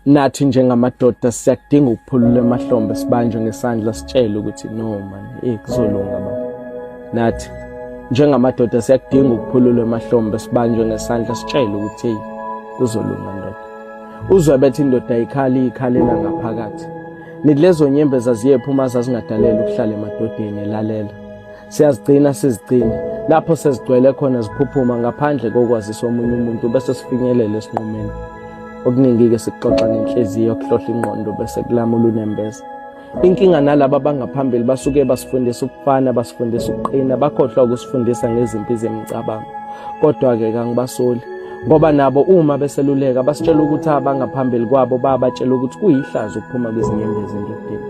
Nathi njengamadoda siyakudinga ukuphulula emahlombe sibanjwe ngesandla sitshele ukuthi no man, kuzolunga baba. Nathi njengamadoda siyakudinga ukuphulula emahlombe sibanjwe ngesandla sitshele ukuthi kuzolunga ndoda. Uzwe bethi indoda ikhalela ngaphakathi. Nithi lezo nyembe zaziyephuma zazingadaleli ukuhlala emadodeni elalela. Siyazigcina sizigcine lapho sezigcwele khona ziphuphuma ngaphandle kokwaziswa omunye umuntu bese sifinyelela esinqumeni. Okuningi-ke sikuxoxa ngenhliziyo kuhlohla ingqondo bese kulamula unembeza. Inkinga nalabo abangaphambili basuke basifundisa ukufana, basifundisa ukuqina, bakhohlwa ukusifundisa ngezimpi zemicabango. Kodwa-ke kangibasoli ngoba nabo uma beseluleka basitshela ukuthi abangaphambili kwabo babatshela ukuthi kuyihlazo ukuphuma kwezinyembezi endodeni.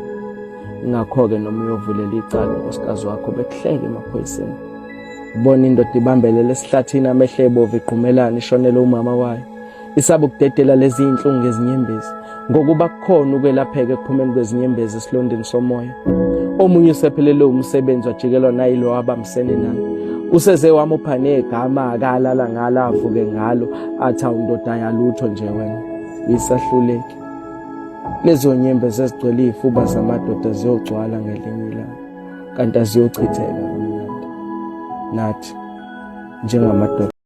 Ngakho-ke noma uyovulela icala unkosikazi wakho bekuhleke emaphoyiseni. Ubona indoda ibambelela esihlathini amehlo ebovu igqumelana ishonele umama wayo. Isaba ukudedela lezi inhlungu ngezinyembezi ngokuba kukhona ukwelapheka ekuphumeni kwezinyembezi esilondeni somoya. Omunye usephelele umsebenzi wajikelwa nayilo abamsene naye. Useze wamupha negama akalala ngalo avuke ngalo athi awundoda yalutho nje wena isahluleki. Lezo nyembezi ezigcwele izifuba zamadoda ziyogcwala ngelinye ilanga kanti aziyochitheka kamnandi. Nathi njengamadoda